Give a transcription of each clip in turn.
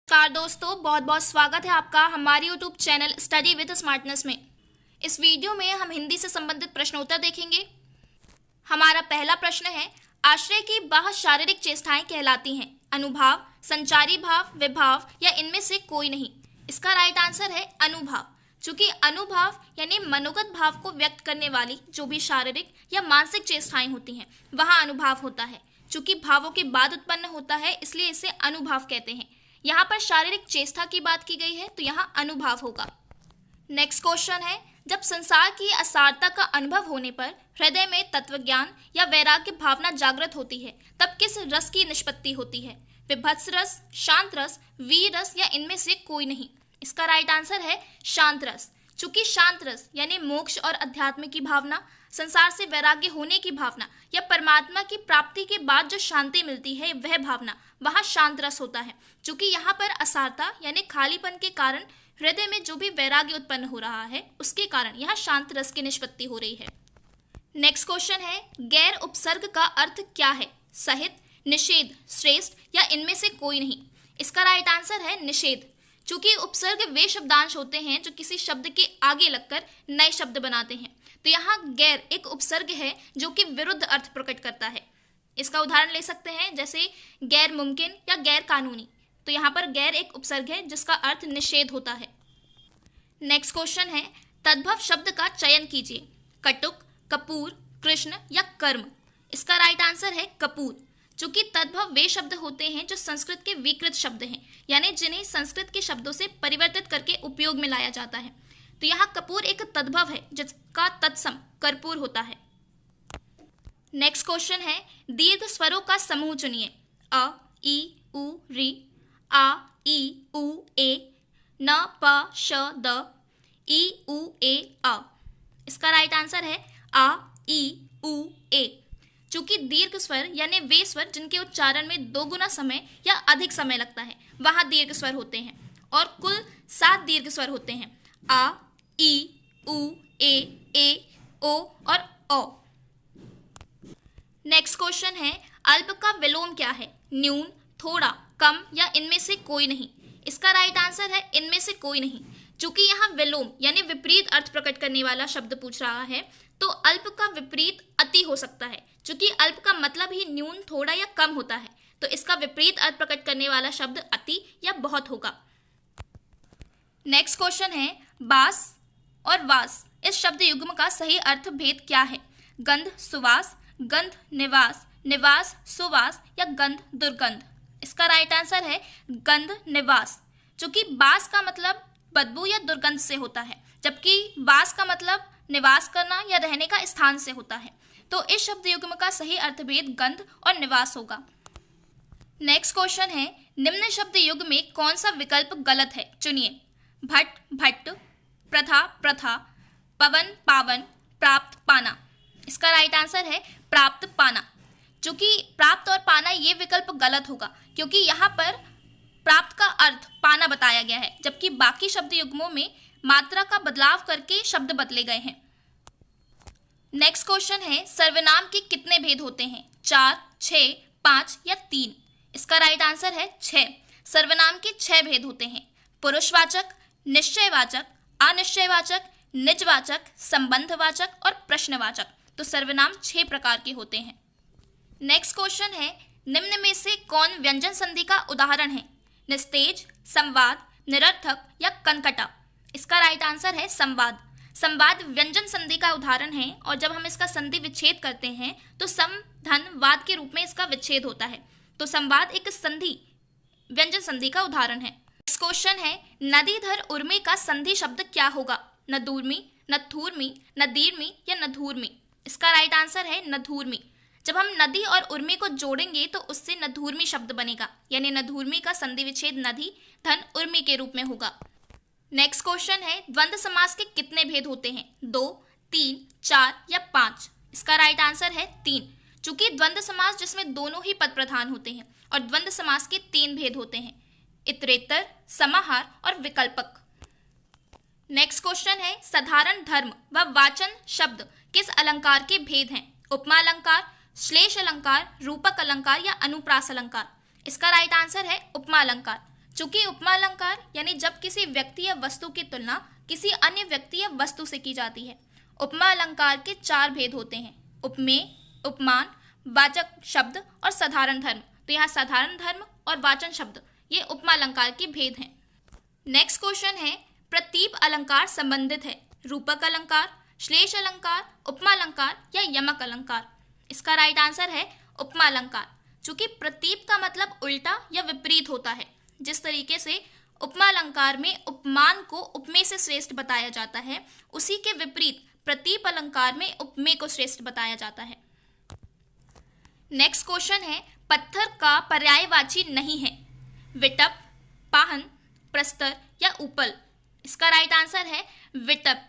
नमस्कार दोस्तों, बहुत बहुत स्वागत है आपका हमारे YouTube channel study with smartness में। इस वीडियो में हम हिंदी से संबंधित प्रश्नोत्तर देखेंगे। हमारा पहला प्रश्न है, आश्रय की बाह्य शारीरिक चेष्टाएं कहलाती हैं अनुभाव, संचारी भाव, विभाव या इनमें से कोई नहीं। इसका राइट आंसर है अनुभाव। चूंकि अनुभाव यानी मनोगत भाव को व्यक्त करने वाली जो भी शारीरिक या मानसिक चेष्टाएं होती हैं वहाँ अनुभाव होता है। चूंकि भावों के बाद उत्पन्न होता है इसलिए इसे अनुभाव कहते हैं। यहाँ पर शारीरिक चेष्टा की बात की गई है तो यहाँ अनुभाव होगा। नेक्स्ट क्वेश्चन है, जब संसार की असारता का अनुभव होने पर हृदय में तत्वज्ञान या वैराग्य भावना जागृत होती है तब किस रस की निष्पत्ति होती है? विभत्स रस, शांत रस, वीर रस या इनमें से कोई नहीं। इसका राइट आंसर है शांत रस। चूंकि शांत रस यानी मोक्ष और अध्यात्म की भावना, संसार से वैराग्य होने की भावना या परमात्मा की प्राप्ति के बाद जो शांति मिलती है वह भावना वहाँ शांत रस होता है। चूंकि यहाँ पर असारता यानी खालीपन के कारण हृदय में जो भी वैराग्य उत्पन्न हो रहा है उसके कारण यहाँ शांत रस की निष्पत्ति हो रही है। नेक्स्ट क्वेश्चन है, गैर उपसर्ग का अर्थ क्या है? सहित, निषेध, श्रेष्ठ या इनमें से कोई नहीं। इसका राइट आंसर है निषेध। चूंकि उपसर्ग वे शब्दांश होते हैं जो किसी शब्द के आगे लगकर नए शब्द बनाते हैं, तो यहाँ गैर एक उपसर्ग है जो कि विरुद्ध अर्थ प्रकट करता है। इसका उदाहरण ले सकते हैं जैसे गैर मुमकिन या गैर कानूनी, तो यहाँ पर गैर एक उपसर्ग है जिसका अर्थ निषेध होता है। नेक्स्ट क्वेश्चन है, तद्भव शब्द का चयन कीजिए। कटुक, कपूर, कृष्ण या कर्म। इसका राइट आंसर है कपूर। चूंकि तद्भव वे शब्द होते हैं जो संस्कृत के विकृत शब्द हैं, यानी जिन्हें संस्कृत के शब्दों से परिवर्तित करके उपयोग में लाया जाता है। तो यहाँ कपूर एक तद्भव है जिसका तत्सम कर्पूर होता है। नेक्स्ट क्वेश्चन है, दीर्घ स्वरों का समूह चुनिए। अ, ई, उ, री, आ, ई, उ, ए, न, प, श, द, ई, उ, ए, अ। इसका राइट आंसर है आ, ई, उ, ए। चूंकि दीर्घ स्वर यानी वे स्वर जिनके उच्चारण में 2 गुना समय या अधिक समय लगता है वहाँ दीर्घ स्वर होते हैं और कुल 7 दीर्घ स्वर होते हैं। आ, ई, उ, ए, ओ और ओ। नेक्स्ट क्वेश्चन है, अल्प का विलोम क्या है? न्यून, थोड़ा, कम या इनमें से कोई नहीं। इसका राइट आंसर है इनमें से कोई नहीं। चूंकि यहाँ विलोम यानी विपरीत अर्थ प्रकट करने वाला शब्द पूछ रहा है तो अल्प का विपरीत अति हो सकता है। चूंकि अल्प का मतलब ही न्यून, थोड़ा या कम होता है तो इसका विपरीत अर्थ प्रकट करने वाला शब्द अति या बहुत होगा। नेक्स्ट क्वेश्चन है, बास और वास इस शब्द युग्म का सही अर्थ भेद क्या है? गंध, सुवास, गंध, निवास, निवास, सुवास या गंध, दुर्गंध। इसका राइट आंसर है गंध, निवास। चूंकि बास का मतलब बदबू या दुर्गंध से होता है जबकि वास का मतलब निवास करना या रहने का स्थान से होता है, तो इस शब्द युग्म का सही अर्थभेद गंध और निवास होगा। नेक्स्ट क्वेश्चन है, निम्न शब्द युग्म में कौन सा विकल्प गलत है? चुनिए। भट्ट, भट्ट, प्रथा, प्रथा, पवन, पावन, प्राप्त, पाना। इसका राइट आंसर है प्राप्त, पाना। चूंकि प्राप्त और पाना ये विकल्प गलत होगा क्योंकि यहाँ पर प्राप्त का अर्थ पाना बताया गया है जबकि बाकी शब्द युग्मों में मात्रा का बदलाव करके शब्द बदले गए हैं। नेक्स्ट क्वेश्चन है, सर्वनाम के कितने भेद होते हैं? 4, 6, 5 या 3। इसका राइट आंसर है 6। सर्वनाम के 6 भेद होते हैं। पुरुषवाचक, निश्चयवाचक, अनिश्चयवाचक, निजवाचक, संबंधवाचक और प्रश्नवाचक। तो सर्वनाम 6 प्रकार के होते हैं। नेक्स्ट क्वेश्चन है, निम्न में से कौन व्यंजन संधि का उदाहरण है? निस्तेज, संवाद, निरर्थक या कनकटा। इसका राइट आंसर है संवाद। संवाद व्यंजन संधि का उदाहरण है और जब हम इसका संधि विच्छेद करते हैं तो सम, धन, वाद के रूप में इसका विच्छेद होता है। तो संवाद एक संधि व्यंजन संधि का उदाहरण है। नेक्स्ट क्वेश्चन है, नदीधर उर्मी का संधि शब्द क्या होगा? नदूर्मी, नथूर्मी, नदीर्मी या नधूर्मी। इसका राइट आंसर है नधूर्मी। जब हम नदी और उर्मी को जोड़ेंगे तो उससे नधूर्मी शब्द बनेगा, यानी नधूर्मी का संधि विच्छेद नदी, धन, उर्मी के रूप में होगा। नेक्स्ट क्वेश्चन है, द्वंद्व समास के कितने भेद होते हैं? 2, 3, 4 या 5। इसका राइट आंसर है 3। चूंकि द्वंद्व समास जिसमें दोनों ही पद प्रधान होते हैं और द्वंद्व समास के 3 भेद होते हैं, इतरेतर, समाहार और विकल्पक। नेक्स्ट क्वेश्चन है, साधारण धर्म व वाचन शब्द किस अलंकार के भेद हैं? उपमा अलंकार, श्लेष अलंकार, रूपक अलंकार या अनुप्रास अलंकार। इसका राइट आंसर है उपमा अलंकार। चूंकि उपमा अलंकार यानी जब किसी व्यक्ति या वस्तु की तुलना किसी अन्य व्यक्ति या वस्तु से की जाती है। उपमा अलंकार के 4 भेद होते हैं: उपमेय, उपमान, वाचक शब्द और साधारण धर्म। तो यहाँ साधारण धर्म और वाचन शब्द ये उपमा अलंकार के भेद हैं। नेक्स्ट क्वेश्चन है, प्रतीप अलंकार संबंधित है रूपक अलंकार, श्लेष अलंकार, उपमा अलंकार या यमक अलंकार। इसका राइट आंसर है उपमा अलंकार। चूंकि प्रतीप का मतलब उल्टा या विपरीत होता है, जिस तरीके से उपमा अलंकार में उपमान को उपमेय से श्रेष्ठ बताया जाता है, उसी के विपरीत प्रतीप अलंकार में उपमेय को श्रेष्ठ बताया जाता है। नेक्स्ट क्वेश्चन है, पत्थर का पर्यायवाची नहीं है विटप, पाहन, प्रस्तर या उपल। इसका राइट आंसर है विटप।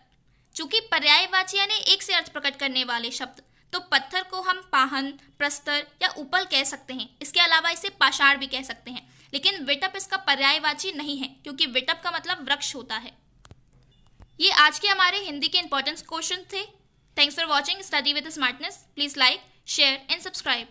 चूंकि पर्यायवाची यानी एक से अर्थ प्रकट करने वाले शब्द, तो पत्थर को हम पाहन, प्रस्तर या उपल कह सकते हैं। इसके अलावा इसे पाषाण भी कह सकते हैं, लेकिन विटप इसका पर्यायवाची नहीं है, क्योंकि विटप का मतलब वृक्ष होता है। ये आज के हमारे हिंदी के इंपॉर्टेंट क्वेश्चन थे। Thanks for watching study with smartness. Please like, share and subscribe.